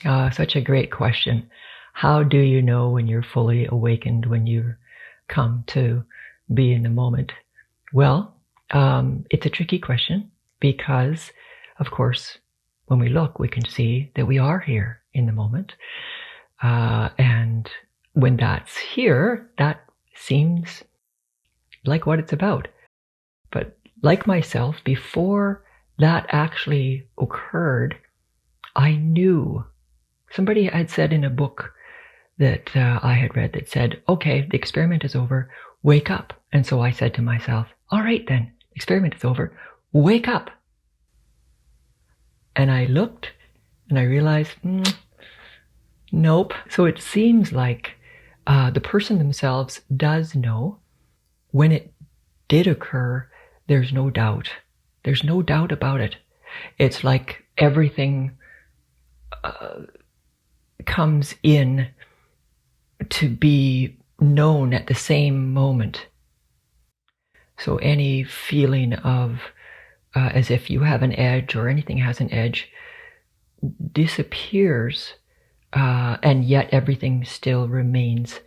Such a great question. How do you know when you're fully awakened, when you come to be in the moment? Well, it's a tricky question because, of course, when we look, we can see that we are here in the moment. And when that's here, that seems like what it's about. But like myself, before that actually occurred, I knew. Somebody had said in a book that I had read that said, okay, the experiment is over, wake up. And so I said to myself, all right then, the experiment is over, wake up. And I looked and I realized, nope. So it seems like the person themselves does know. When it did occur, there's no doubt. There's no doubt about it. It's like everything comes in to be known at the same moment. So any feeling of as if you have an edge or anything has an edge disappears, and yet everything still remains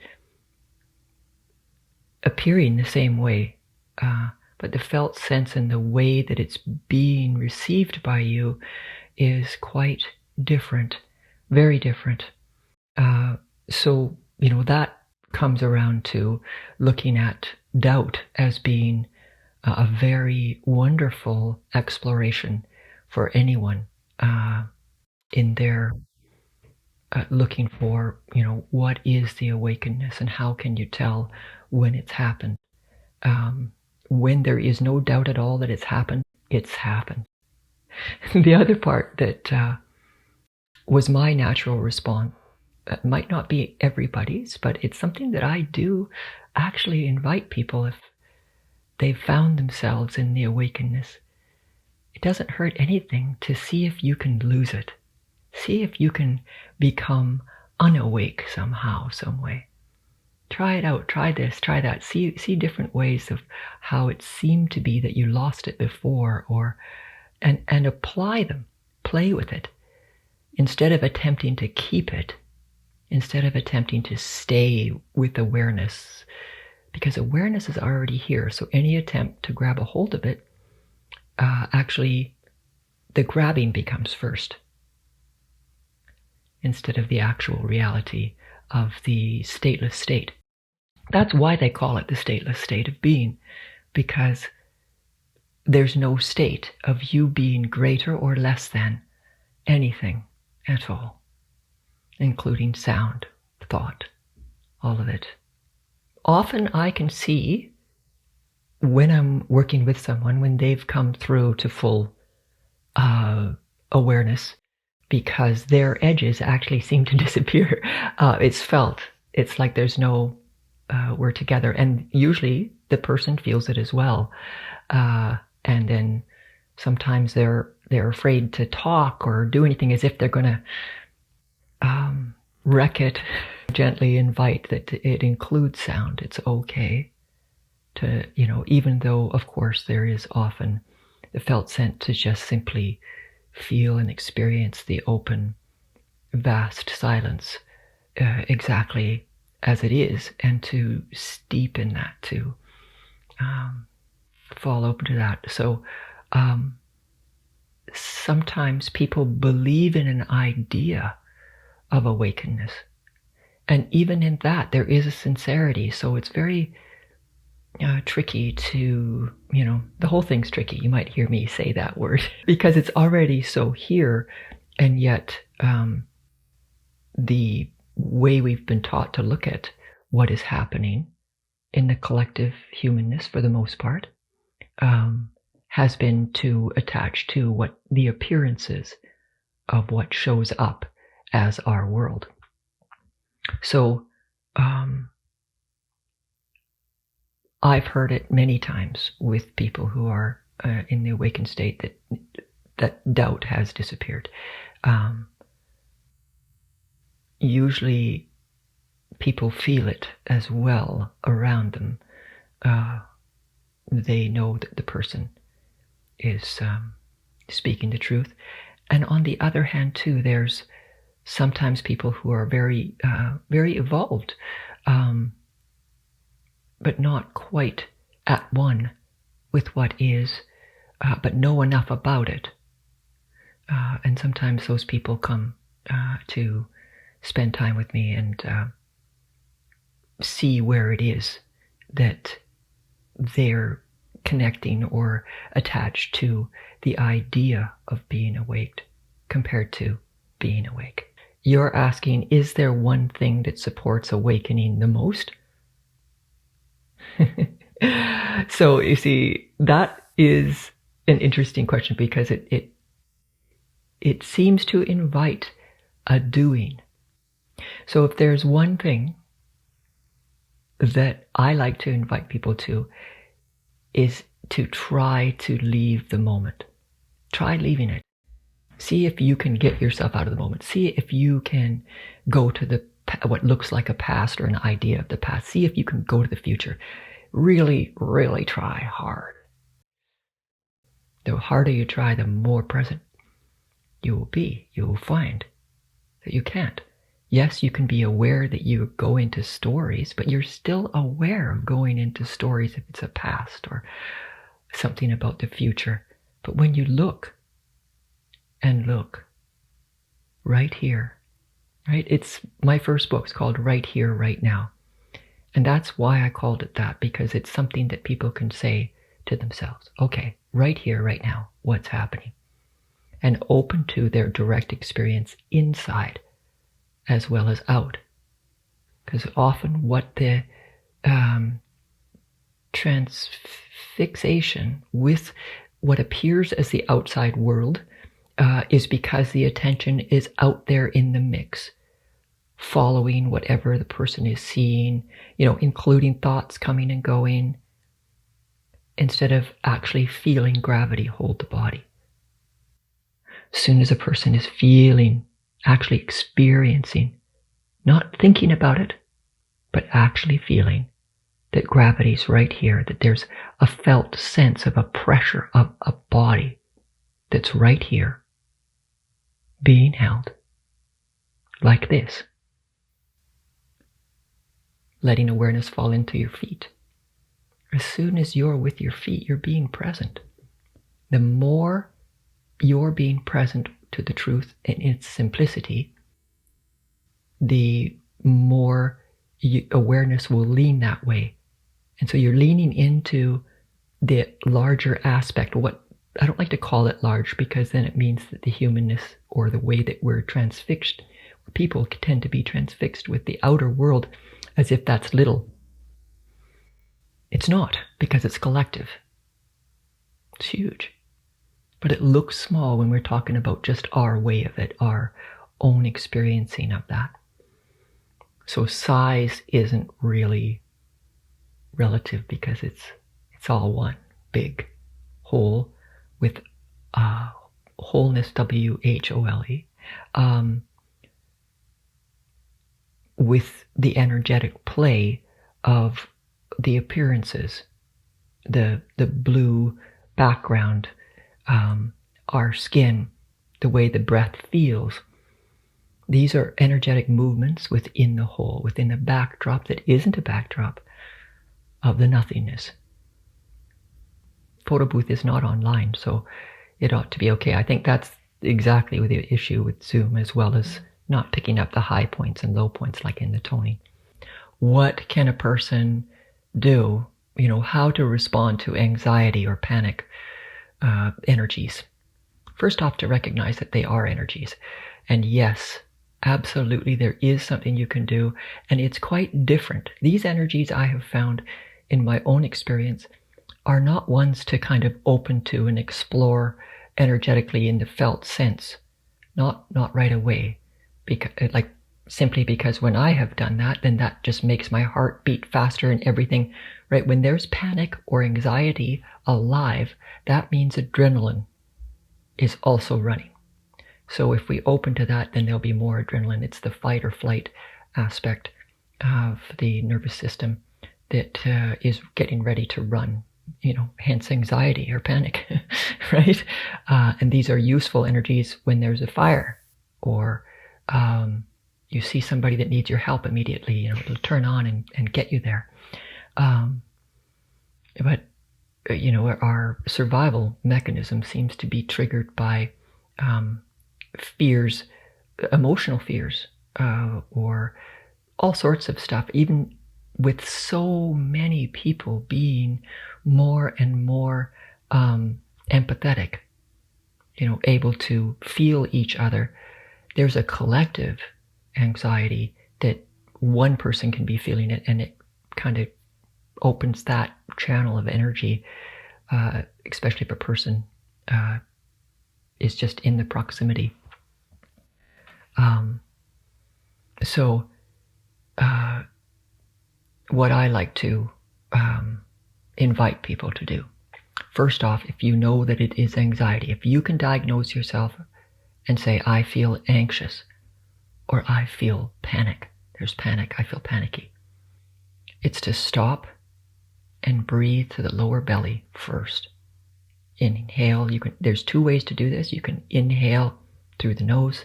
appearing the same way. But the felt sense and the way that it's being received by you is quite different, very different. So, that comes around to looking at doubt as being a very wonderful exploration for anyone in their looking for, what is the awakenedness and how can you tell when it's happened. When there is no doubt at all that it's happened, it's happened. The other part that was my natural response, it might not be everybody's, but it's something that I do actually invite people if they've found themselves in the awakenedness. It doesn't hurt anything to see if you can lose it. See if you can become unawake somehow, some way. Try it out, try this, try that. See different ways of how it seemed to be that you lost it before, and apply them, play with it. Instead of attempting to keep it, instead of attempting to stay with awareness, because awareness is already here. So any attempt to grab a hold of it, actually the grabbing becomes first instead of the actual reality of the stateless state. That's why they call it the stateless state of being, because there's no state of you being greater or less than anything at all, including sound, thought, all of it. Often I can see when I'm working with someone, when they've come through to full awareness, because their edges actually seem to disappear. It's felt. It's like there's no, we're together. And usually the person feels it as well. And then sometimes they're afraid to talk or do anything, as if they're going to wreck it. Gently invite that it includes sound. It's okay to, even though, of course, there is often the felt sense to just simply feel and experience the open, vast silence exactly as it is, and to steep in that, to fall open to that. So sometimes people believe in an idea of awakenedness. And even in that, there is a sincerity. So it's very tricky to, the whole thing's tricky. You might hear me say that word because it's already so here. And yet the way we've been taught to look at what is happening in the collective humanness, for the most part, has been to attach to what the appearances of what shows up as our world. So I've heard it many times with people who are in the awakened state that doubt has disappeared. Usually people feel it as well around them. They know that the person is speaking the truth. And on the other hand too, there's sometimes people who are very, very evolved, but not quite at one with what is, but know enough about it. And sometimes those people come to spend time with me and see where it is that they're connecting or attached to the idea of being awake compared to being awake. You're asking, is there one thing that supports awakening the most? So you see, that is an interesting question because it seems to invite a doing. So if there's one thing that I like to invite people to, is to try to leave the moment. Try leaving it. See if you can get yourself out of the moment. See if you can go to what looks like a past or an idea of the past. See if you can go to the future. Really, really try hard. The harder you try, the more present you will be. You will find that you can't. Yes, you can be aware that you go into stories, but you're still aware of going into stories if it's a past or something about the future. But when you look and look right here, right? It's my first book. It's called Right Here, Right Now. And that's why I called it that, because it's something that people can say to themselves. Okay, right here, right now, what's happening? And open to their direct experience inside as well as out. Because often what the transfixation with what appears as the outside world is because the attention is out there in the mix, following whatever the person is seeing, including thoughts coming and going, instead of actually feeling gravity hold the body. As soon as a person is feeling, actually experiencing, not thinking about it, but actually feeling that gravity's right here, that there's a felt sense of a pressure of a body that's right here, being held like this. Letting awareness fall into your feet. As soon as you're with your feet, you're being present. The more you're being present to the truth in its simplicity, the more awareness will lean that way. And so you're leaning into the larger aspect. What I don't like to call it large, because then it means that the humanness or the way that we're transfixed, people tend to be transfixed with the outer world as if that's little. It's not, because it's collective. It's huge. But it looks small when we're talking about just our way of it, our own experiencing of that. So size isn't really relative, because it's all one big whole with wholeness, WHOLE, with the energetic play of the appearances, the blue background, our skin, the way the breath feels. These are energetic movements within the whole, within a backdrop that isn't a backdrop of the nothingness. Photo booth is not online, so it ought to be okay. I think that's exactly the issue with Zoom, as well as not picking up the high points and low points like in the toning. What can a person do? How to respond to anxiety or panic energies. First off, to recognize that they are energies. And yes, absolutely, there is something you can do, and it's quite different. These energies, I have found in my own experience, are not ones to kind of open to and explore energetically in the felt sense. Not right away. Simply because when I have done that, then that just makes my heart beat faster and everything, right? When there's panic or anxiety alive, that means adrenaline is also running. So if we open to that, then there'll be more adrenaline. It's the fight or flight aspect of the nervous system that is getting ready to run, hence anxiety or panic, right? And these are useful energies when there's a fire or You see somebody that needs your help immediately, it'll turn on and get you there. But our survival mechanism seems to be triggered by fears, emotional fears, or all sorts of stuff, even with so many people being more and more empathetic, able to feel each other. There's a collective anxiety that one person can be feeling it, and it kind of opens that channel of energy, especially if a person is just in the proximity. So what I like to invite people to do, first off, if you know that it is anxiety, if you can diagnose yourself and say, I feel anxious, or I feel panic, there's panic, I feel panicky, it's to stop and breathe to the lower belly first. Inhale. There's two ways to do this. You can inhale through the nose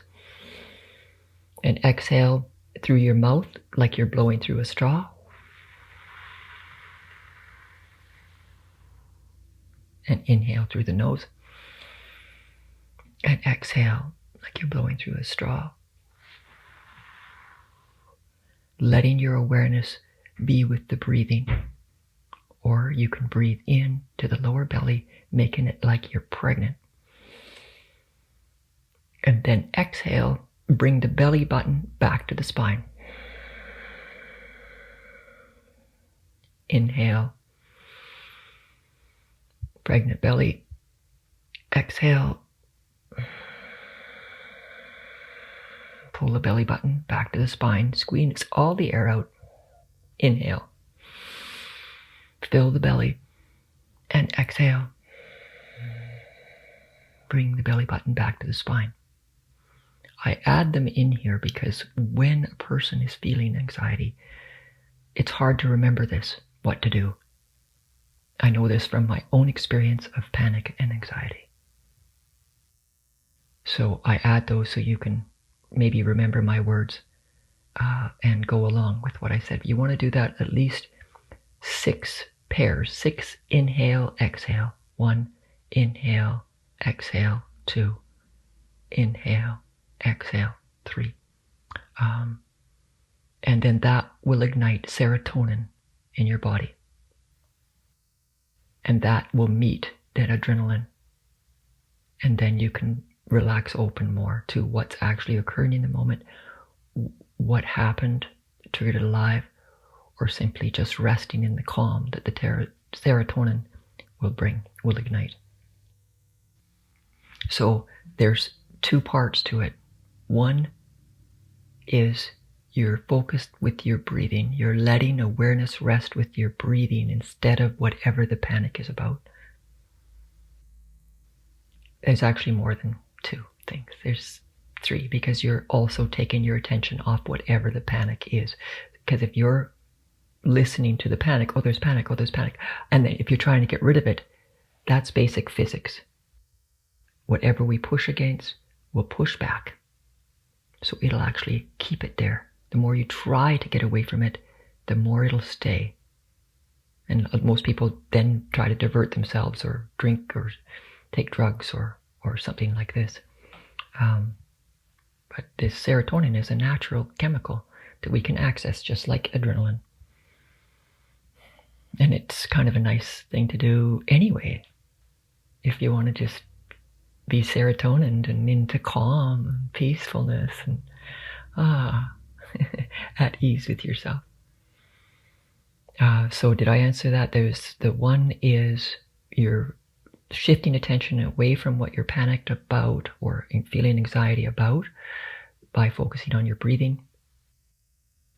and exhale through your mouth like you're blowing through a straw. And inhale through the nose and exhale like you're blowing through a straw. Letting your awareness be with the breathing. Or you can breathe in to the lower belly, making it like you're pregnant. And then exhale, bring the belly button back to the spine. Inhale, pregnant belly. Exhale, pull the belly button back to the spine, squeeze all the air out. Inhale, fill the belly, and exhale. Bring the belly button back to the spine. I add them in here because when a person is feeling anxiety, it's hard to remember this, what to do. I know this from my own experience of panic and anxiety. So I add those so you can maybe remember my words and go along with what I said. You want to do that at least 6 pairs. 6 inhale, exhale. 1, inhale, exhale. 2, inhale, exhale. 3. And then that will ignite serotonin in your body. And that will meet that adrenaline. And then you can relax open more to what's actually occurring in the moment, what happened, triggered it alive, or simply just resting in the calm that the serotonin will ignite. So there's 2 parts to it. One is you're focused with your breathing. You're letting awareness rest with your breathing instead of whatever the panic is about. There's actually more than 2 things. There's 3, because you're also taking your attention off whatever the panic is. Because if you're listening to the panic, oh, there's panic, and then if you're trying to get rid of it, that's basic physics. Whatever we push against will push back. So it'll actually keep it there. The more you try to get away from it, the more it'll stay. And most people then try to divert themselves or drink or take drugs or something like this. But this serotonin is a natural chemical that we can access just like adrenaline. And it's kind of a nice thing to do anyway. If you want to just be serotonin and into calm and peacefulness and at ease with yourself. So did I answer that? There's the one is you're shifting attention away from what you're panicked about or feeling anxiety about by focusing on your breathing.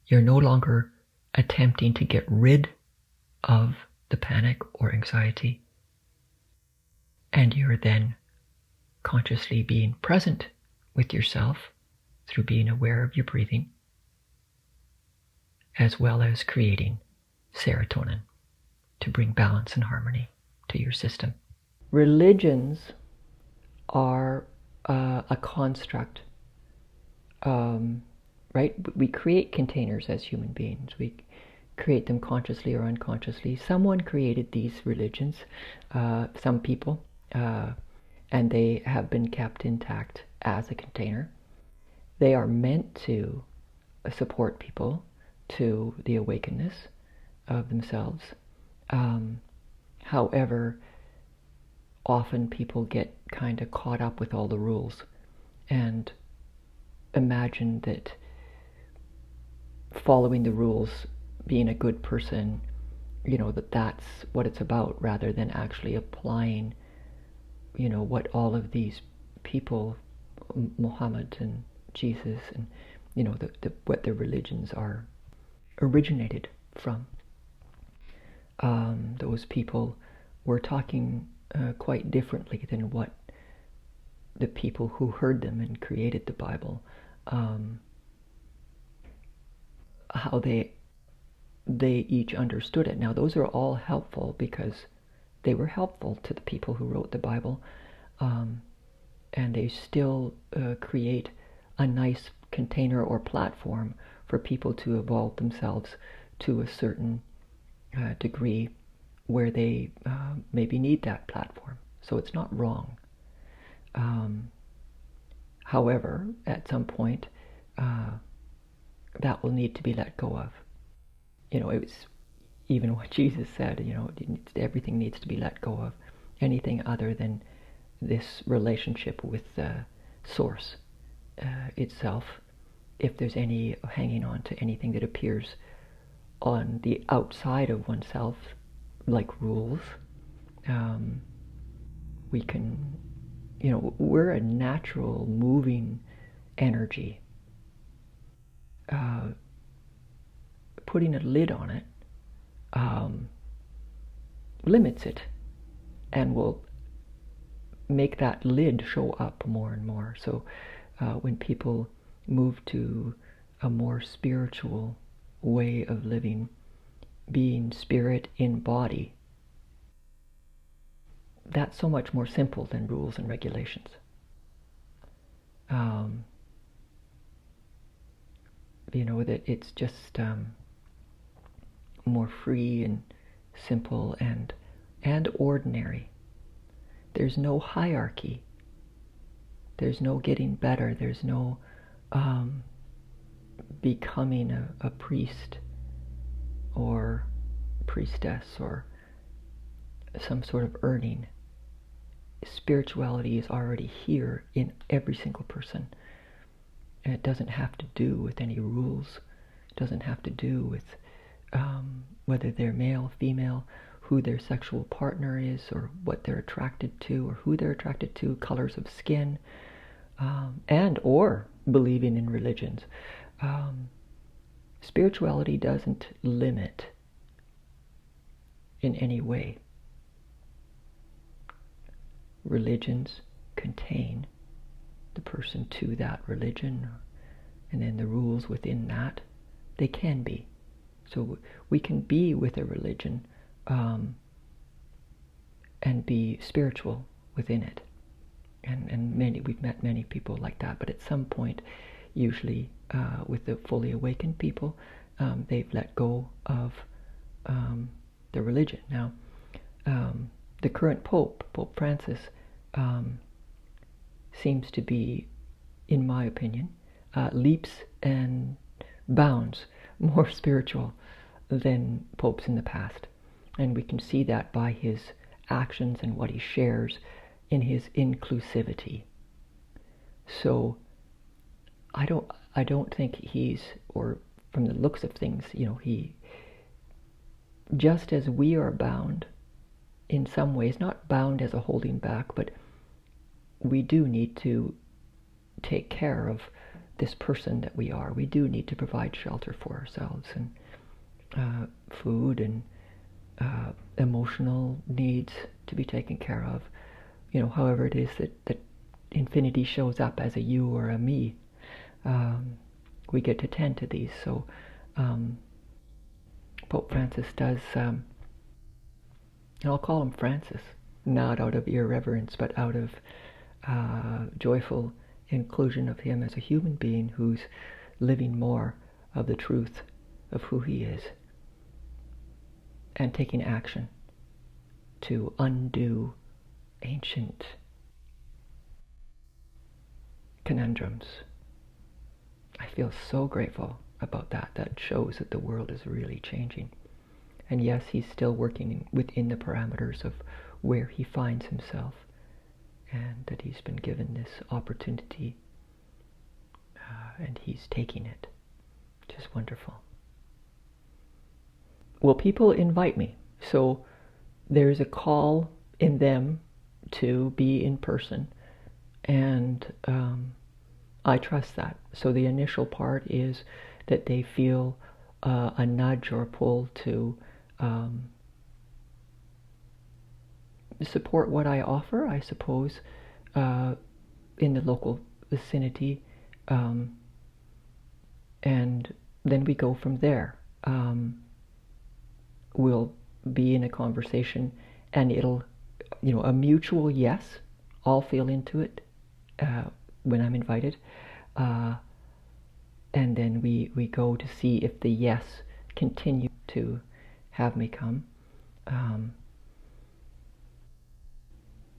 You're no longer attempting to get rid of the panic or anxiety. And you're then consciously being present with yourself through being aware of your breathing, as well as creating serotonin to bring balance and harmony to your system. Religions are a construct right? We create containers as human beings. We create them consciously or unconsciously. Someone created these religions, some people, and they have been kept intact as a container. They are meant to support people to the awakeness of themselves. However, often people get kind of caught up with all the rules and imagine that following the rules, being a good person, that's what it's about, rather than actually applying, what all of these people, Muhammad and Jesus, and what their religions are originated from. Those people were talking quite differently than what the people who heard them and created the Bible, how they each understood it. Now, those are all helpful because they were helpful to the people who wrote the Bible, and they still create a nice container or platform for people to evolve themselves to a certain degree where they maybe need that platform. So it's not wrong. However, at some point, that will need to be let go of. It was even what Jesus said, everything needs to be let go of. Anything other than this relationship with the source itself. If there's any hanging on to anything that appears on the outside of oneself, like rules, we can, we're a natural moving energy. Putting a lid on it limits it and will make that lid show up more and more. So when people move to a more spiritual way of living, being spirit in body, that's so much more simple than rules and regulations. That it's just more free and simple and ordinary. There's no hierarchy. There's no getting better. There's no becoming a priest or priestess or some sort of earning. Spirituality is already here in every single person. And it doesn't have to do with any rules. It doesn't have to do with whether they're male, female, who their sexual partner is, or what they're attracted to, or who they're attracted to, colors of skin, and or believing in religions. Spirituality doesn't limit in any way. Religions contain the person to that religion, and then the rules within that, they can be. So we can be with a religion and be spiritual within it. And we've met many people like that, but at some point, usually with the fully awakened people, they've let go of the religion. Now, the current Pope, Pope Francis, seems to be, in my opinion, leaps and bounds more spiritual than popes in the past. And we can see that by his actions and what he shares in his inclusivity. So I don't think he's, or from the looks of things, he, just as we are bound in some ways, not bound as a holding back, but we do need to take care of this person that we are. We do need to provide shelter for ourselves and food and emotional needs to be taken care of. However it is that infinity shows up as a you or a me, we get to tend to these. So Pope Francis does, and I'll call him Francis, not out of irreverence, but out of joyful inclusion of him as a human being who's living more of the truth of who he is and taking action to undo ancient conundrums. I feel so grateful about that. That shows that the world is really changing. And yes, he's still working within the parameters of where he finds himself, and that he's been given this opportunity, and he's taking it. Just wonderful. Well, people invite me. So there's a call in them to be in person, and I trust that. So the initial part is that they feel a nudge or a pull to support what I offer, I suppose, in the local vicinity, and then we go from there. We'll be in a conversation, and it'll, a mutual yes. I'll feel into it when I'm invited, and then we go to see if the yes continue to have me come.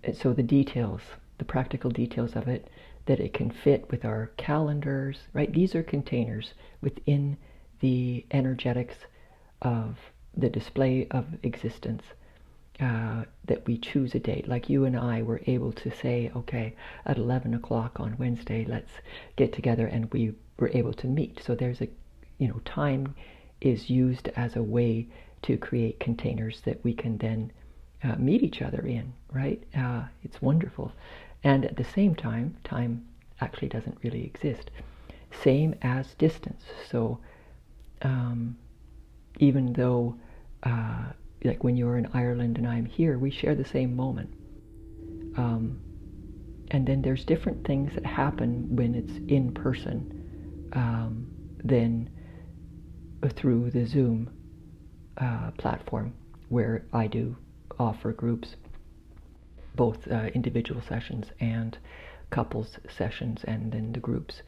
And so the details, the practical details of it, that it can fit with our calendars, right? These are containers within the energetics of the display of existence, that we choose a date. Like you and I were able to say, okay, at 11 o'clock on Wednesday, let's get together, and we were able to meet. So there's a, time is used as a way to create containers that we can then meet each other in, right? It's wonderful. And at the same time, time actually doesn't really exist. Same as distance. So even though, like when you're in Ireland and I'm here, we share the same moment. And then there's different things that happen when it's in person than through the Zoom platform, where I do offer groups, both individual sessions and couples sessions, and then the groups.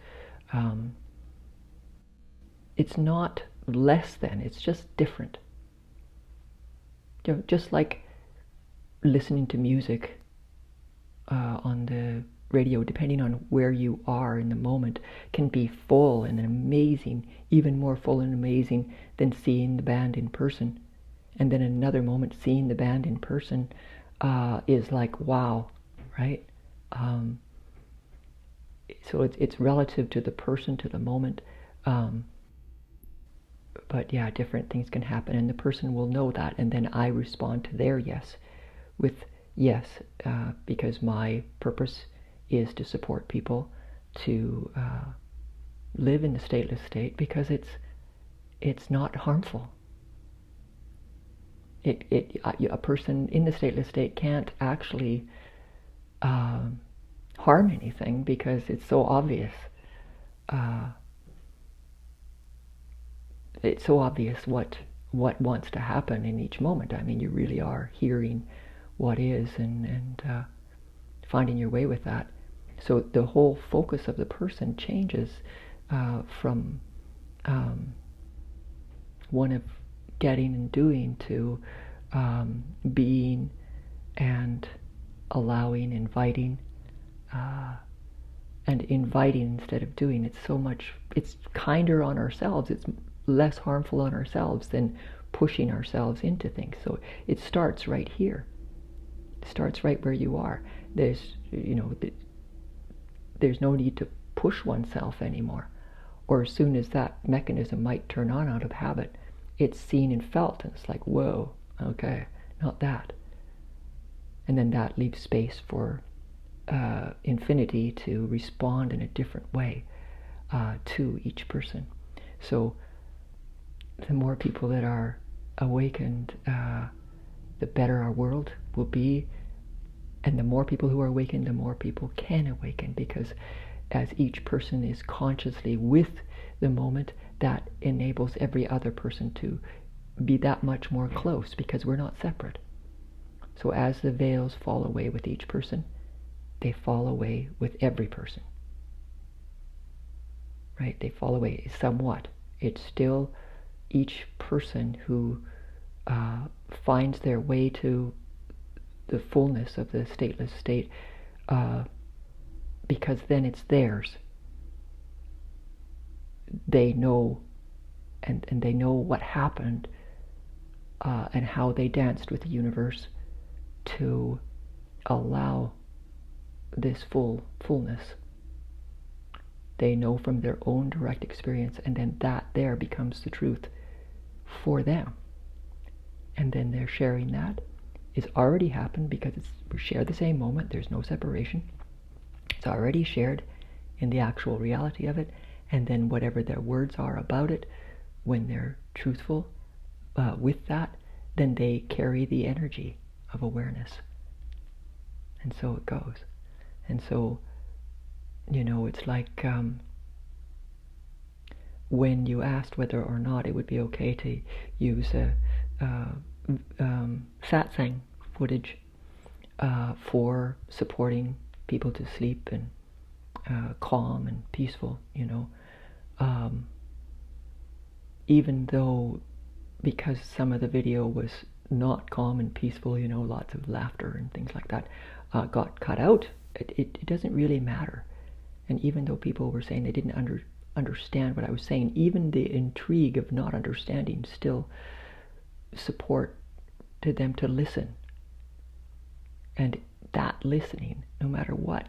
It's not less than, it's just different. Just like listening to music on the radio, depending on where you are in the moment, can be full and amazing, even more full and amazing than seeing the band in person. And then another moment, seeing the band in person is like, wow, right? So it's relative to the person, to the moment. But yeah, different things can happen, and the person will know that, and then I respond to their yes with yes, because my purpose is to support people to live in the stateless state, because it's not harmful. A person in the stateless state can't actually harm anything, because it's so obvious. It's so obvious what wants to happen in each moment. I mean, you really are hearing what is, and finding your way with that. So the whole focus of the person changes from one of getting and doing to being and allowing, inviting, and inviting instead of doing. It's kinder on ourselves. It's less harmful on ourselves than pushing ourselves into things. So it starts right here. It starts right where you are. There's no need to push oneself anymore. Or as soon as that mechanism might turn on out of habit, it's seen and felt, and it's like, whoa, okay, not that. And then that leaves space for infinity to respond in a different way to each person. So the more people that are awakened, the better our world will be. And the more people who are awakened, the more people can awaken, because as each person is consciously with the moment, that enables every other person to be that much more close, because we're not separate. So as the veils fall away with each person, they fall away with every person. right? They fall away somewhat. It's still each person who finds their way to the fullness of the stateless state, because then it's theirs. They know, and they know what happened, and how they danced with the universe to allow this fullness. They know from their own direct experience, and then that there becomes the truth for them. And then they're sharing that. It's already happened because we share the same moment. There's no separation. It's already shared in the actual reality of it. And then whatever their words are about it, when they're truthful with that, then they carry the energy of awareness. And so it goes. And so, it's like when you asked whether or not it would be okay to use satsang footage for supporting people to sleep and calm and peaceful, even though, because some of the video was not calm and peaceful, lots of laughter and things like that, got cut out, it doesn't really matter. And even though people were saying they didn't understand what I was saying, even the intrigue of not understanding still supported them to listen. And that listening, no matter what,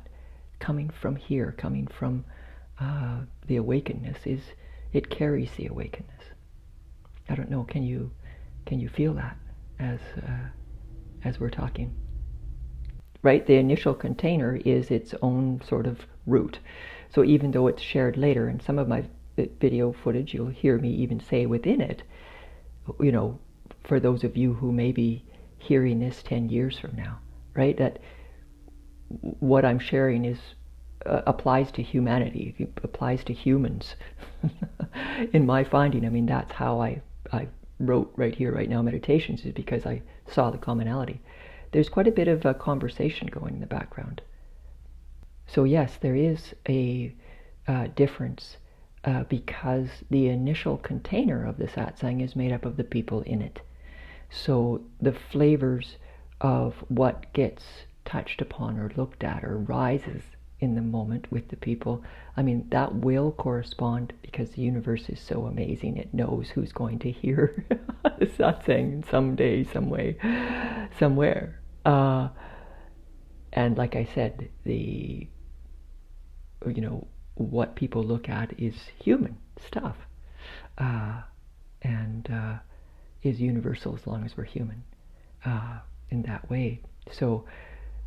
coming from here, coming from the awakenedness, it carries the awakenedness. I don't know, can you feel that as we're talking? Right? The initial container is its own sort of root. So even though it's shared later, in some of my video footage, you'll hear me even say within it, for those of you who may be hearing this 10 years from now, right, that what I'm sharing is applies to humanity, it applies to humans. In my finding, that's how I wrote right here, right now, meditations, is because I saw the commonality. There's quite a bit of a conversation going in the background. So yes, there is a difference because the initial container of the satsang is made up of the people in it. So the flavors of what gets touched upon or looked at or rises in the moment with the people, that will correspond, because the universe is so amazing. It knows who's going to hear the satsang someday, some way, somewhere. And like I said, what people look at is human stuff, and is universal as long as we're human in that way. So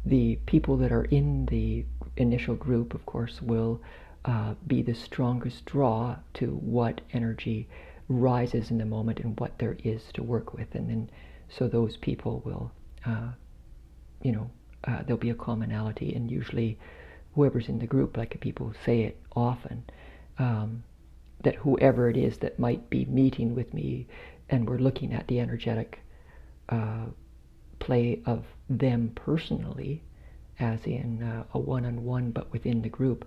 the people that are in the initial group, of course, will be the strongest draw to what energy rises in the moment and what there is to work with. And then, so those people will, there'll be a commonality, and usually whoever's in the group, like people say it often, that whoever it is that might be meeting with me, and we're looking at the energetic play of them personally, as in a one-on-one, but within the group,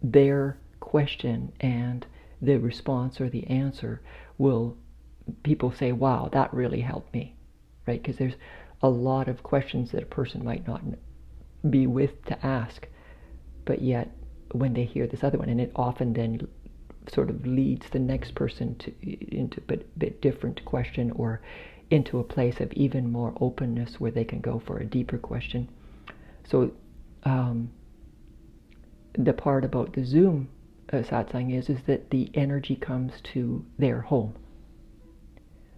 their question and the response or the answer will, people say, wow, that really helped me, right? Because there's a lot of questions that a person might not be with to ask, but yet when they hear this other one, and it often then sort of leads the next person into a bit different question, or into a place of even more openness where they can go for a deeper question. So the part about the Zoom satsang is that the energy comes to their home.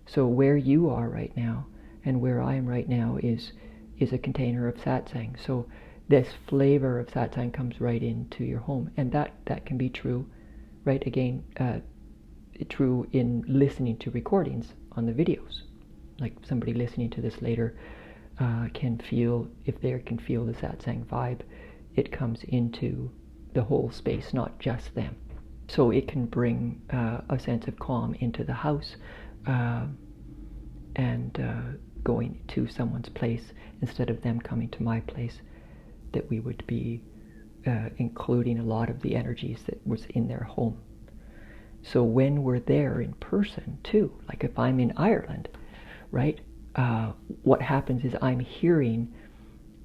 So where you are right now and where I am right now is a container of satsang. So this flavor of satsang comes right into your home, and that can be true, right? Again, true in listening to recordings on the videos. Like somebody listening to this later can feel, if they can feel the satsang vibe, it comes into the whole space, not just them. So it can bring a sense of calm into the house, and going to someone's place instead of them coming to my place, that we would be including a lot of the energies that was in their home. So when we're there in person too, like if I'm in Ireland, right, what happens is I'm hearing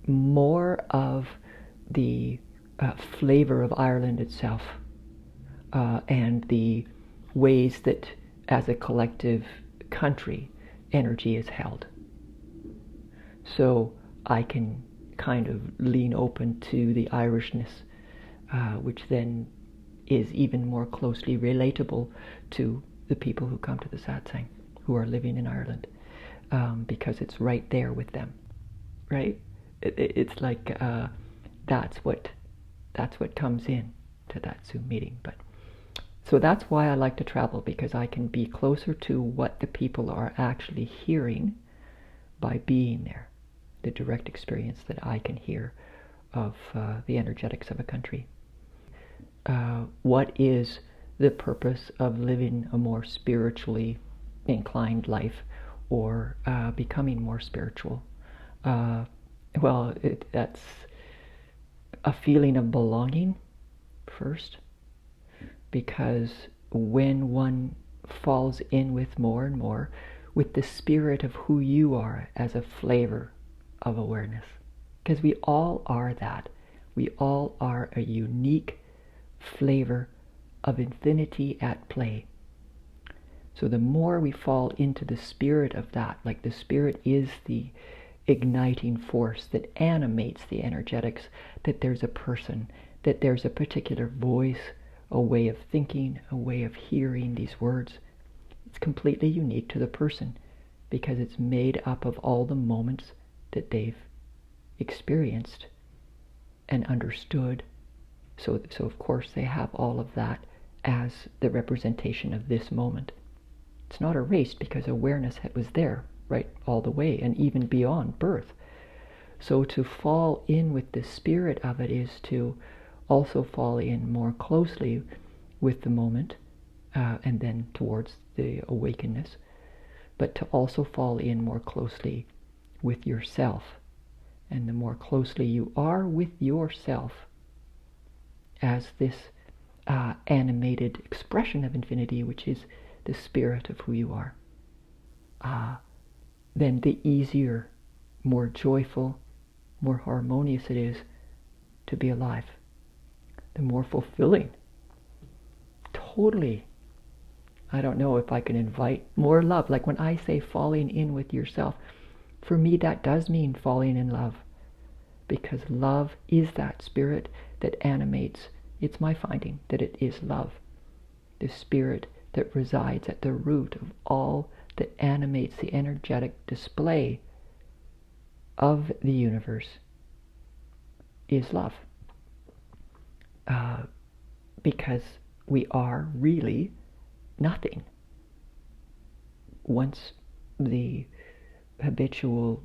more of the flavor of Ireland itself, and the ways that as a collective country energy is held. So I can kind of lean open to the Irishness, which then is even more closely relatable to the people who come to the satsang, who are living in Ireland, because it's right there with them, right? It's like that's what comes in to that Zoom meeting. But so that's why I like to travel, because I can be closer to what the people are actually hearing by being there, the direct experience that I can hear of the energetics of a country. What is the purpose of living a more spiritually inclined life, or becoming more spiritual? Well, that's a feeling of belonging first, because when one falls in with more and more with the spirit of who you are as a flavor of awareness, because we all are that. We all are a unique flavor of infinity at play. So the more we fall into the spirit of that, like the spirit is the igniting force that animates the energetics, that there's a person, that there's a particular voice, a way of thinking, a way of hearing these words. It's completely unique to the person, because it's made up of all the moments that they've experienced and understood. So of course they have all of that as the representation of this moment. It's not erased, because awareness was there right all the way and even beyond birth. So to fall in with the spirit of it is to also fall in more closely with the moment, and then towards the awakeness, but to also fall in more closely with yourself. And the more closely you are with yourself as this animated expression of infinity, which is the spirit of who you are, then the easier, more joyful, more harmonious it is to be alive. The more fulfilling. Totally. I don't know if I can invite more love. Like when I say falling in with yourself, for me that does mean falling in love, because love is that spirit that animates. It's my finding that it is love, the spirit that resides at the root of all that animates the energetic display of the universe is love. Because we are really nothing. Once the habitual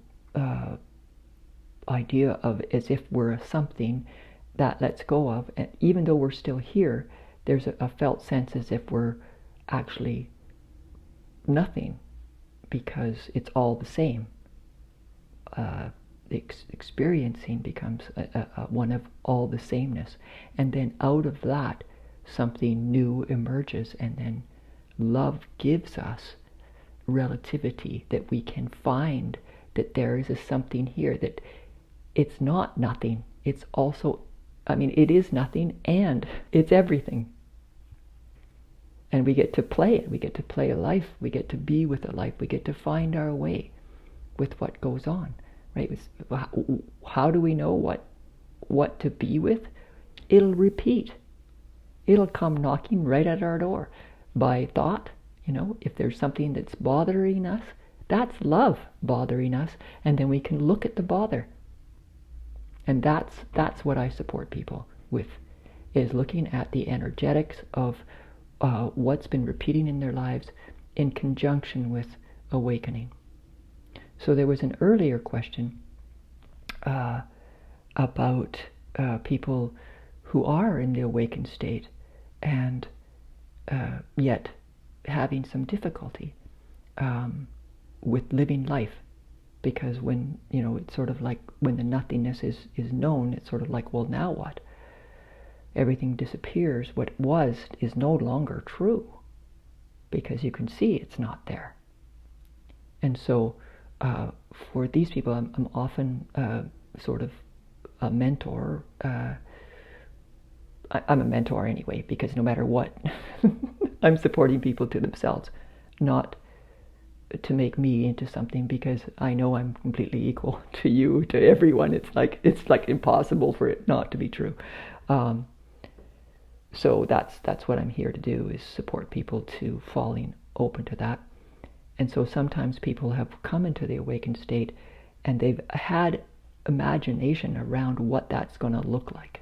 idea of as if we're a something that lets go of, and even though we're still here, there's a felt sense as if we're actually nothing, because it's all the same. The experiencing becomes one of all the sameness, and then out of that something new emerges, and then love gives us relativity, that we can find that there is a something here, that it's not nothing, it's also, it is nothing and it's everything. And we get to play it, we get to play a life, we get to be with a life, we get to find our way with what goes on, right? How do we know what to be with? It'll repeat. It'll come knocking right at our door by thought. If there's something that's bothering us, that's love bothering us, and then we can look at the bother. And that's what I support people with, is looking at the energetics of what's been repeating in their lives in conjunction with awakening. So there was an earlier question about people who are in the awakened state and yet having some difficulty with living life, because when it's sort of like when the nothingness is known, it's sort of like, well, now what? everything disappears. What was is no longer true, because you can see it's not there. And so for these people, I'm often sort of a mentor. I'm a mentor anyway, because no matter what, I'm supporting people to themselves, not to make me into something, because I know I'm completely equal to you, to everyone. It's like impossible for it not to be true. So that's what I'm here to do, is support people to falling open to that. And so sometimes people have come into the awakened state and they've had imagination around what that's going to look like.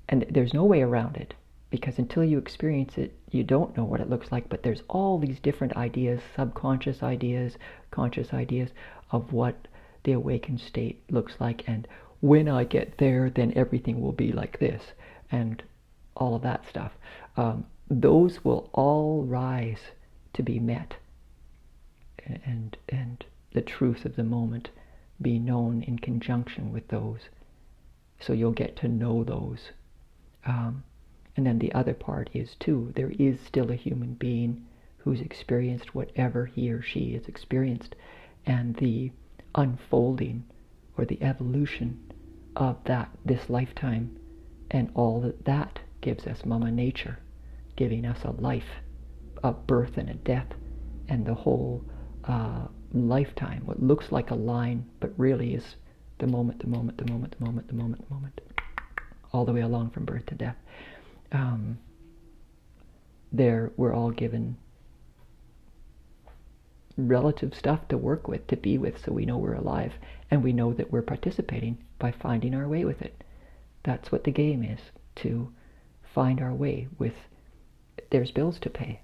And there's no way around it, because until you experience it, you don't know what it looks like. But there's all these different ideas, subconscious ideas, conscious ideas, of what the awakened state looks like. And when I get there, then everything will be like this, and all of that stuff. Those will all rise to be met, and the truth of the moment be known in conjunction with those. So you'll get to know those. And then the other part is, too, there is still a human being who's experienced whatever he or she has experienced, and the unfolding or the evolution of this lifetime, and all that gives us Mama Nature, giving us a life, a birth and a death, and the whole lifetime, what looks like a line, but really is the moment, all the way along from birth to death. There we're all given relative stuff to work with, to be with, so we know we're alive, and we know that we're participating by finding our way with it. That's what the game is, to find our way with. There's bills to pay.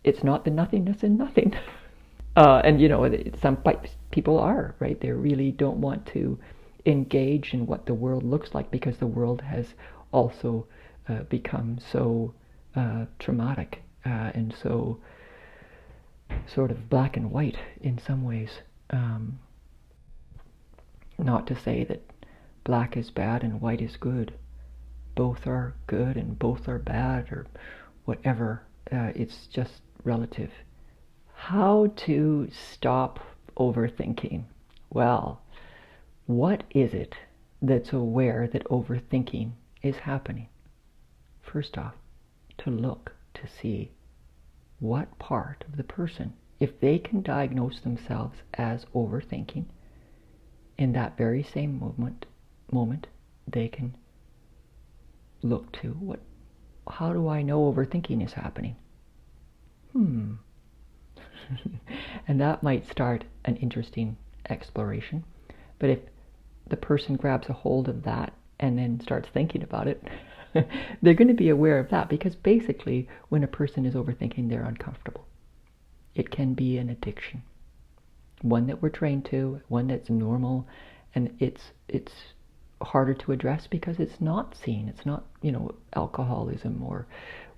It's not the nothingness in nothing. And some people are, right? They really don't want to engage in what the world looks like, because the world has also become so traumatic and so sort of black and white in some ways. Not to say that black is bad and white is good. Both are good and both are bad, or whatever. It's just relative. How to stop overthinking? Well, what is it that's aware that overthinking is happening? First off, to look to see what part of the person, if they can diagnose themselves as overthinking, in that very same moment, they can look to how do I know overthinking is happening? And that might start an interesting exploration. But if the person grabs a hold of that and then starts thinking about it, they're going to be aware of that, because basically when a person is overthinking, they're uncomfortable. It can be an addiction, one that we're trained to, one that's normal, and it's harder to address because it's not seen. It's not, alcoholism or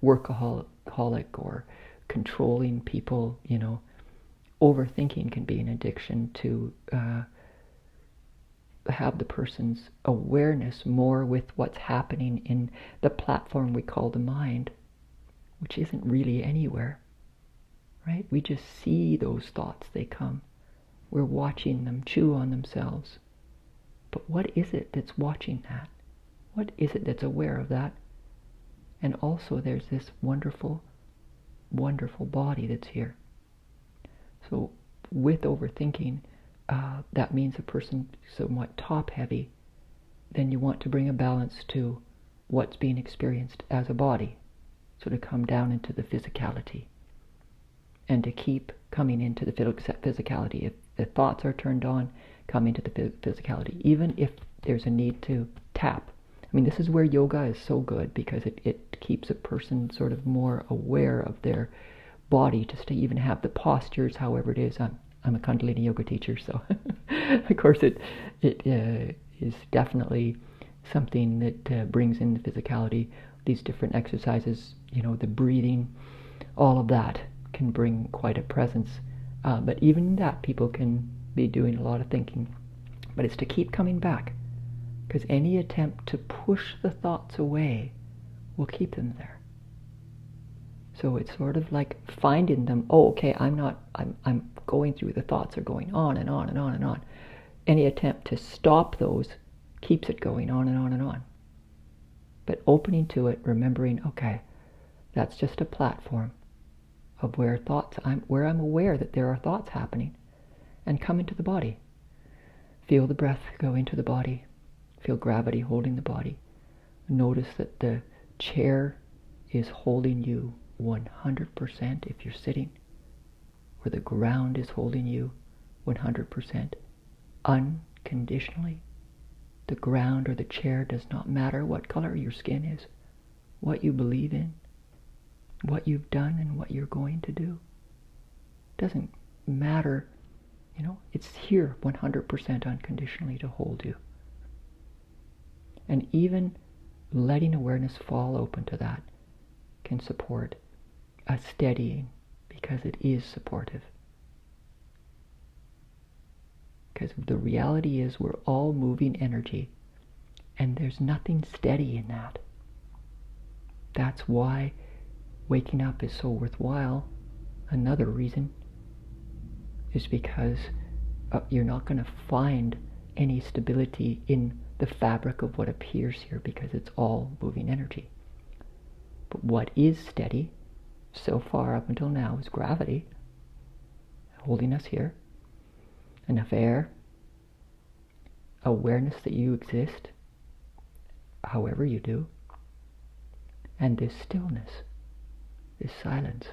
workaholic or controlling people. Overthinking can be an addiction to have the person's awareness more with what's happening in the platform we call the mind, which isn't really anywhere, right? We just see those thoughts, they come. We're watching them chew on themselves. But what is it that's watching that? What is it that's aware of that? And also there's this wonderful, wonderful body that's here. So with overthinking, that means a person somewhat top-heavy. Then you want to bring a balance to what's being experienced as a body. So to come down into the physicality. And to keep coming into the physicality. If the thoughts are turned on, come into the physicality. Even if there's a need to tap. This is where yoga is so good, because it keeps a person sort of more aware of their body, just to even have the postures, however it is. I'm a Kundalini yoga teacher, so of course it is definitely something that brings in the physicality. These different exercises, the breathing, all of that can bring quite a presence. But even that, people can be doing a lot of thinking. But it's to keep coming back Because any attempt to push the thoughts away will keep them there. So it's sort of like finding them. Oh, okay, I'm going through, the thoughts are going on and on and on and on. Any attempt to stop those keeps it going on and on and on. But opening to it, remembering, okay, that's just a platform of where I'm aware that there are thoughts happening, and come into the body. Feel the breath go into the body. Feel gravity holding the body. Notice that the chair is holding you 100% if you're sitting, or the ground is holding you 100% unconditionally. The ground or the chair does not matter what color your skin is, what you believe in, what you've done and what you're going to do. Doesn't matter, it's here 100% unconditionally to hold you. And even letting awareness fall open to that can support a steadying, because it is supportive. Because the reality is we're all moving energy, and there's nothing steady in that. That's why waking up is so worthwhile. Another reason is because you're not going to find any stability in the fabric of what appears here, because it's all moving energy. But what is steady so far up until now is gravity holding us here, enough air, awareness that you exist however you do, and this stillness, this silence.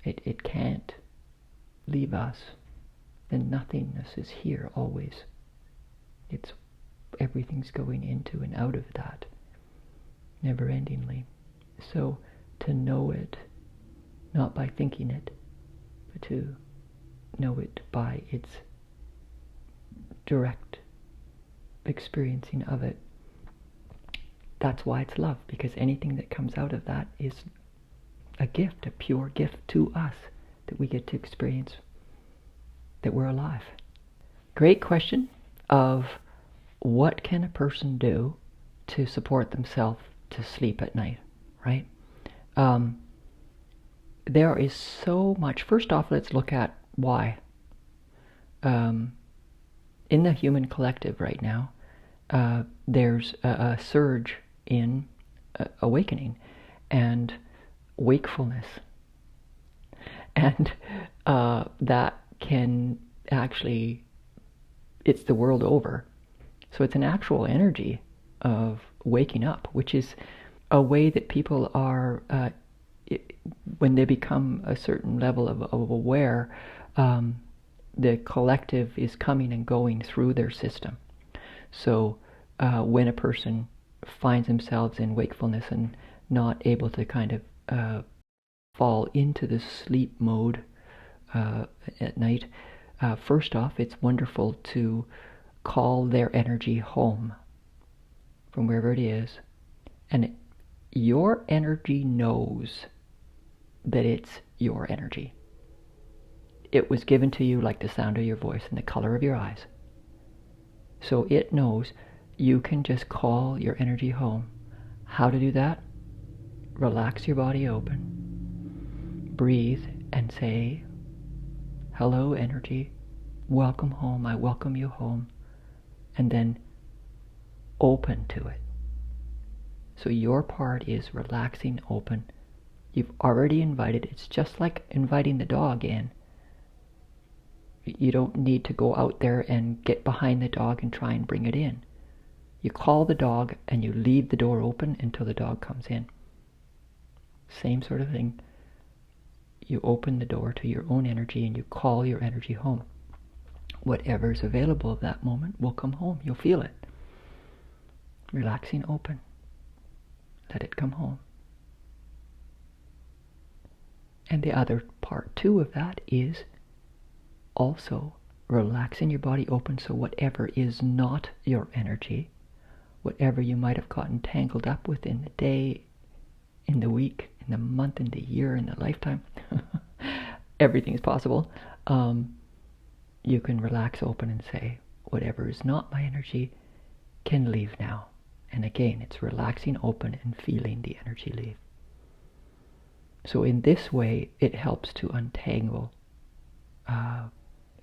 It can't leave us. The nothingness is here always. Everything's going into and out of that, never-endingly. So to know it, not by thinking it, but to know it by its direct experiencing of it, that's why it's love, because anything that comes out of that is a gift, a pure gift to us that we get to experience, that we're alive. Great question of what can a person do to support themselves to sleep at night, right? There is so much. First off, let's look at why. In the human collective right now, there's a surge in awakening and wakefulness. And that can actually, it's the world over. So it's an actual energy of waking up, which is a way that people are, when they become a certain level of aware, the collective is coming and going through their system. So when a person finds themselves in wakefulness and not able to kind of fall into the sleep mode at night, first off, it's wonderful to call their energy home from wherever it is. And your energy knows that it's your energy. It was given to you like the sound of your voice and the color of your eyes. So it knows you can just call your energy home. How to do that? Relax your body open. Breathe and say, hello energy, welcome home, I welcome you home. And then open to it. So your part is relaxing, open. You've already invited. It's just like inviting the dog in. You don't need to go out there and get behind the dog and try and bring it in. You call the dog and you leave the door open until the dog comes in. Same sort of thing. You open the door to your own energy and you call your energy home. Whatever's available at that moment will come home. You'll feel it. Relaxing, open. Let it come home. And the other part too of that is also relaxing your body open, so whatever is not your energy, whatever you might have gotten tangled up with in the day, in the week, in the month, in the year, in the lifetime, everything is possible. You can relax open and say, whatever is not my energy can leave now. And again, it's relaxing open and feeling the energy leave. So in this way, it helps to untangle.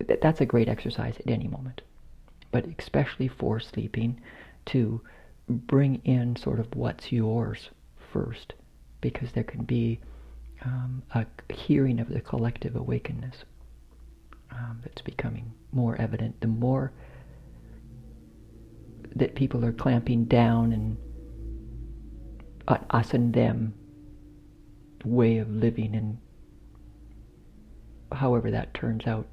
That's a great exercise at any moment, but especially for sleeping, to bring in sort of what's yours first, because there can be a hearing of the collective awakenness that's becoming more evident. The more that people are clamping down and us and them way of living, and however that turns out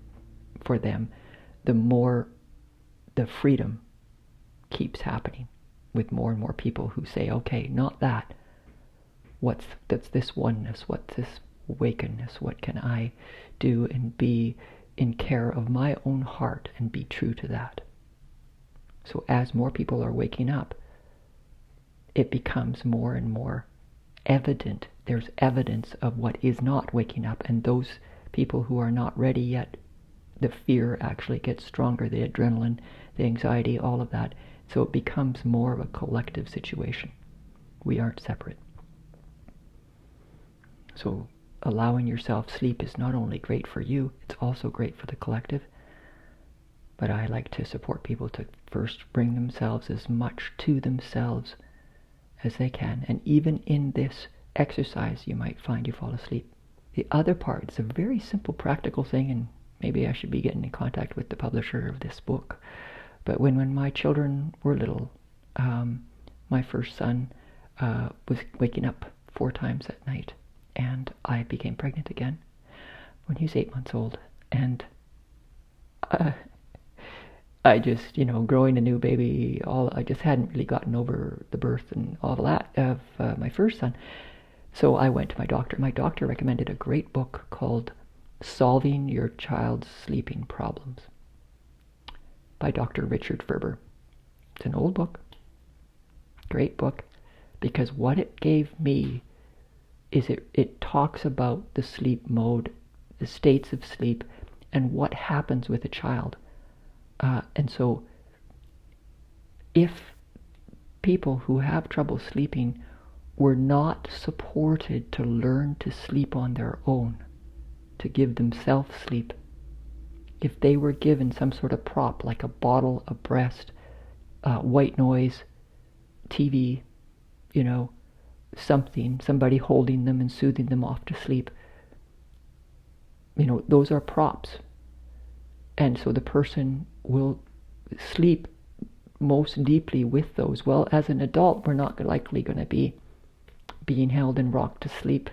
for them, the more the freedom keeps happening with more and more people who say, okay, not that. That's this oneness? What's this awakenness? What can I do and be in care of my own heart and be true to that? So as more people are waking up, it becomes more and more evident. There's evidence of what is not waking up, and those people who are not ready yet, the fear actually gets stronger, the adrenaline, the anxiety, all of that. So it becomes more of a collective situation. We aren't separate. So allowing yourself sleep is not only great for you, it's also great for the collective. But I like to support people to first bring themselves as much to themselves as they can. And even in this exercise, you might find you fall asleep. The other part is a very simple, practical thing, and maybe I should be getting in contact with the publisher of this book. But when my children were little, my first son was waking up 4 times at night, and I became pregnant again when he was 8 months old. And I just, growing a new baby, I just hadn't really gotten over the birth and all that of my first son. So I went to my doctor. My doctor recommended a great book called Solving Your Child's Sleeping Problems by Dr. Richard Ferber. It's an old book, great book, because what it gave me is it talks about the sleep mode, the states of sleep, and what happens with a child. And so if people who have trouble sleeping were not supported to learn to sleep on their own, to give themselves sleep, if they were given some sort of prop like a bottle, a breast, white noise, TV, somebody holding them and soothing them off to sleep, those are props. And so the person will sleep most deeply with those. Well, as an adult, we're not likely going to be being held and rocked to sleep.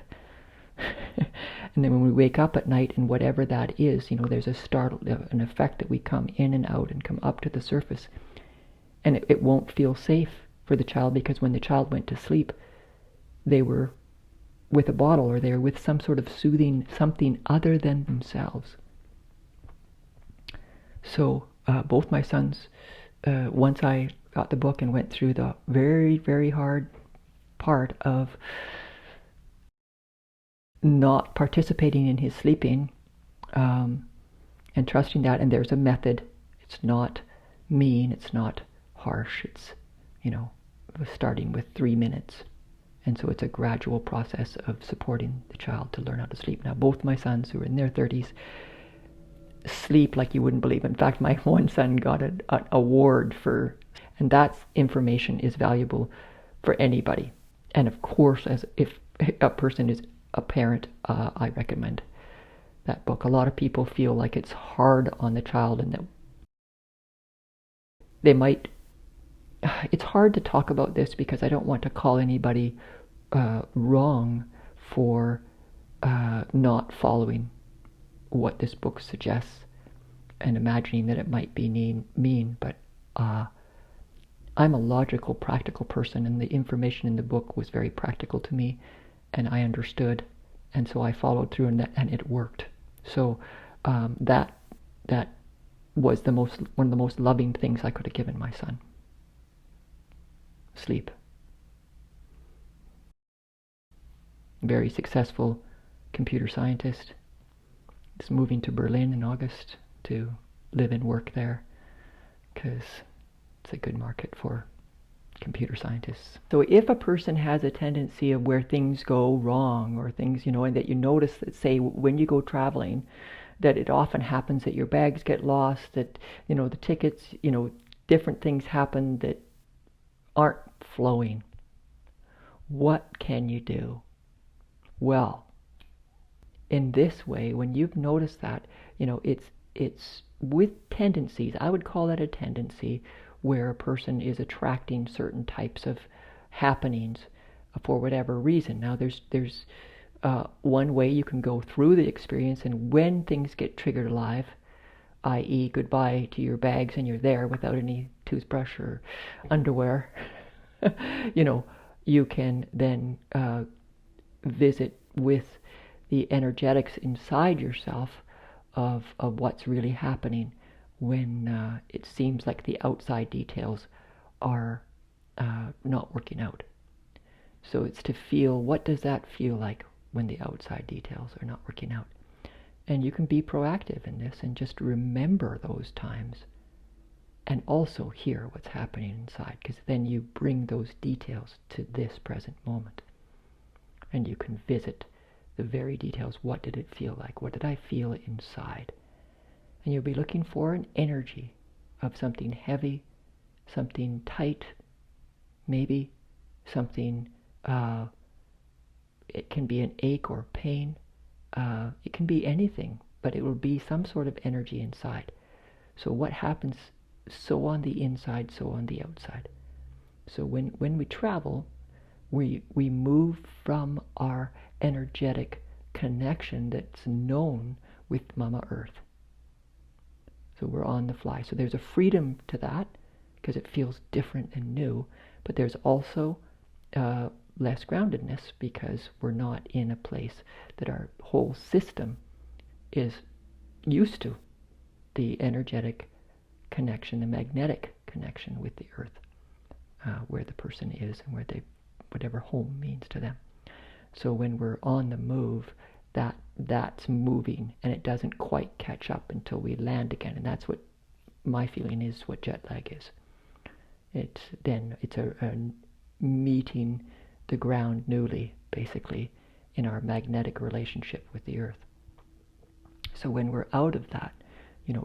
And then when we wake up at night, and whatever that is, there's an effect that we come in and out and come up to the surface. And it won't feel safe for the child, because when the child went to sleep, they were with a bottle, or they were with some sort of soothing something other than themselves. So both my sons, once I got the book and went through the very, very hard part of not participating in his sleeping, and trusting that, and there's a method. It's not mean, it's not harsh, it's, starting with 3 minutes. And so it's a gradual process of supporting the child to learn how to sleep. Now, both my sons, who are in their 30s, sleep like you wouldn't believe. In fact, my one son got an award for, and that information is valuable for anybody. And of course, as if a person is a parent, I recommend that book. A lot of people feel like it's hard on the child, and that they might, it's hard to talk about this because I don't want to call anybody wrong for not following what this book suggests and imagining that it might be mean, but I'm a logical, practical person, and the information in the book was very practical to me, and I understood, and so I followed through, and it worked. So that was one of the most loving things I could have given my son. Sleep. Very successful computer scientist. He's moving to Berlin in August to live and work there. because it's a good market for computer scientists. So if a person has a tendency of where things go wrong or things, and that you notice that, say, when you go traveling, that it often happens that your bags get lost, that, the tickets, different things happen that aren't flowing. What can you do? Well, in this way, when you've noticed that, it's with tendencies. I would call that a tendency where a person is attracting certain types of happenings for whatever reason. Now, there's one way you can go through the experience, and when things get triggered alive, i.e. goodbye to your bags and you're there without any toothbrush or underwear, you can then visit with the energetics inside yourself of what's really happening when it seems like the outside details are not working out. So it's to feel, what does that feel like when the outside details are not working out? And you can be proactive in this and just remember those times and also hear what's happening inside, because then you bring those details to this present moment. And you can visit the very details. What did it feel like? What did I feel inside? And you'll be looking for an energy of something heavy, something tight, maybe something, it can be an ache or pain. It can be anything, but it will be some sort of energy inside. So what happens so on the inside, so on the outside? So when we travel, we move from our energetic connection that's known with Mama Earth. So we're on the fly. So there's a freedom to that because it feels different and new, but there's also less groundedness because we're not in a place that our whole system is used to, the energetic connection, the magnetic connection with the earth, where the person is and whatever home means to them. So when we're on the move, that's moving, and it doesn't quite catch up until we land again, and that's what my feeling is what jet lag is. It's a meeting the ground newly, basically, in our magnetic relationship with the earth. So when we're out of that,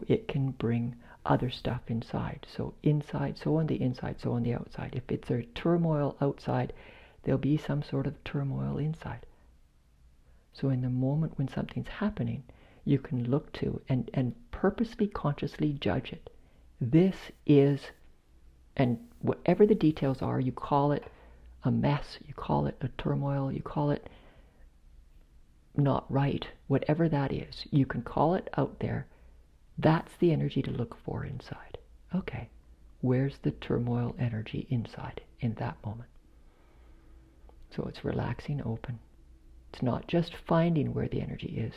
it can bring other stuff inside. So inside, so on the inside, so on the outside. If it's a turmoil outside, there'll be some sort of turmoil inside. So in the moment when something's happening, you can look to and purposely, consciously judge it. This is, and whatever the details are, you call it a mess, you call it a turmoil, you call it not right, whatever that is, you can call it out there. That's the energy to look for inside. Okay, where's the turmoil energy inside in that moment? So it's relaxing, open. It's not just finding where the energy is,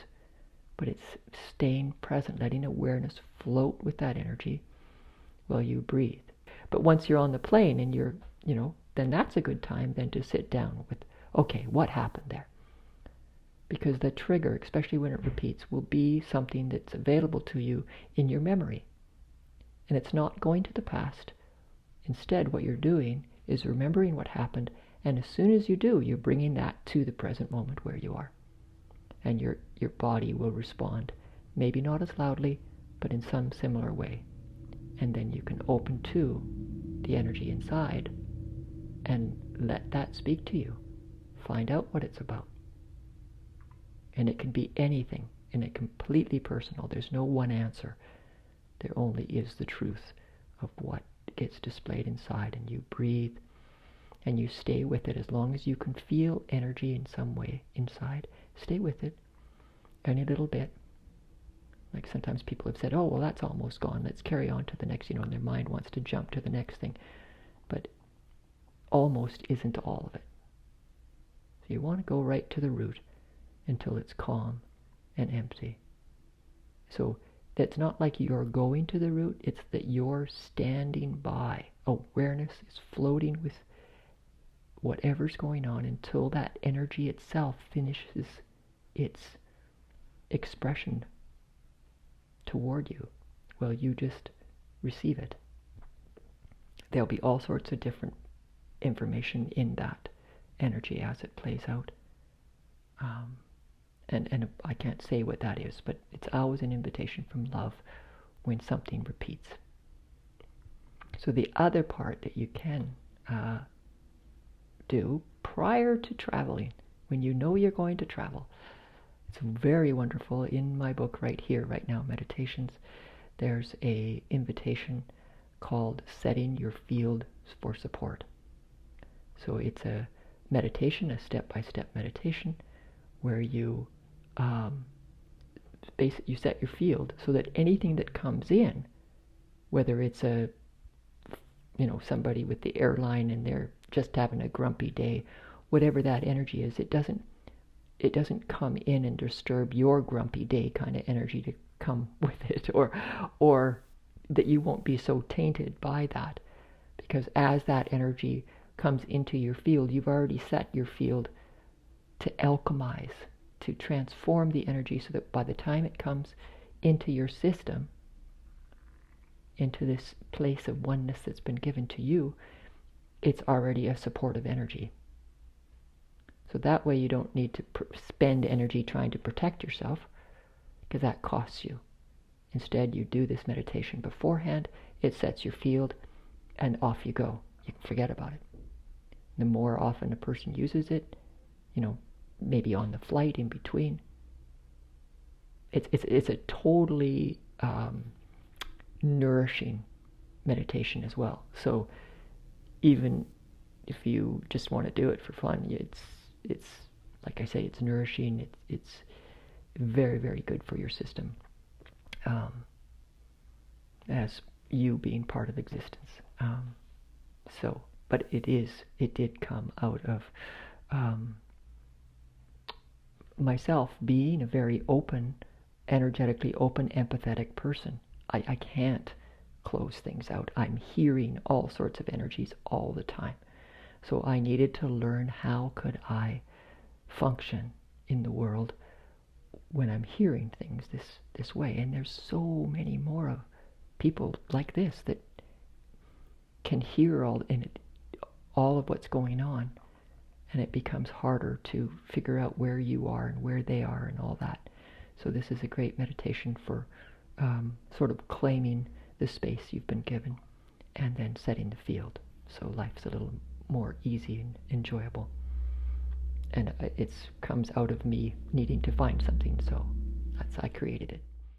but it's staying present, letting awareness float with that energy while you breathe. But once you're on the plane and you're, then that's a good time then to sit down with, okay, what happened there? Because the trigger, especially when it repeats, will be something that's available to you in your memory. And it's not going to the past. Instead, what you're doing is remembering what happened, and as soon as you do, you're bringing that to the present moment where you are. And your body will respond, maybe not as loudly, but in some similar way. And then you can open to the energy inside and let that speak to you. Find out what it's about. And it can be anything, and it's completely personal. There's no one answer. There only is the truth of what gets displayed inside, and you breathe, and you stay with it as long as you can feel energy in some way inside. Stay with it any little bit. Like sometimes people have said, oh, well, that's almost gone. Let's carry on to the next, and their mind wants to jump to the next thing. But almost isn't all of it. So you want to go right to the root until it's calm and empty. So that's not like you're going to the root, it's that you're standing by. Awareness is floating with whatever's going on until that energy itself finishes its expression toward you. Well, you just receive it There'll be all sorts of different information in that energy as it plays out. And I can't say what that is, but it's always an invitation from love when something repeats. So the other part that you can do prior to traveling, when you know you're going to travel, it's very wonderful. In my book right here, right now, Meditations, there's a invitation called Setting Your Field for Support. So it's a meditation, a step-by-step meditation, where you you set your field so that anything that comes in, whether it's somebody with the airline and they're just having a grumpy day, whatever that energy is, it doesn't come in and disturb your grumpy day kind of energy to come with it, or that you won't be so tainted by that, because as that energy comes into your field, you've already set your field to alchemize, to transform the energy so that by the time it comes into your system, into this place of oneness that's been given to you, it's already a supportive energy. So that way you don't need to spend energy trying to protect yourself, because that costs you. Instead, you do this meditation beforehand, it sets your field, and off you go. You can forget about it. The more often a person uses it, maybe on the flight in between, it's a totally nourishing meditation as well. So even if you just want to do it for fun, it's like I say, it's nourishing. It's very, very good for your system, as you being part of existence. But it did come out of myself being a very open, energetically open, empathetic person. I can't close things out. I'm hearing all sorts of energies all the time. So I needed to learn how could I function in the world when I'm hearing things this way. And there's so many more of people like this that can hear all of what's going on, and it becomes harder to figure out where you are and where they are and all that. So this is a great meditation for sort of claiming the space you've been given and then setting the field so life's a little more easy and enjoyable. And it comes out of me needing to find something, so I created it.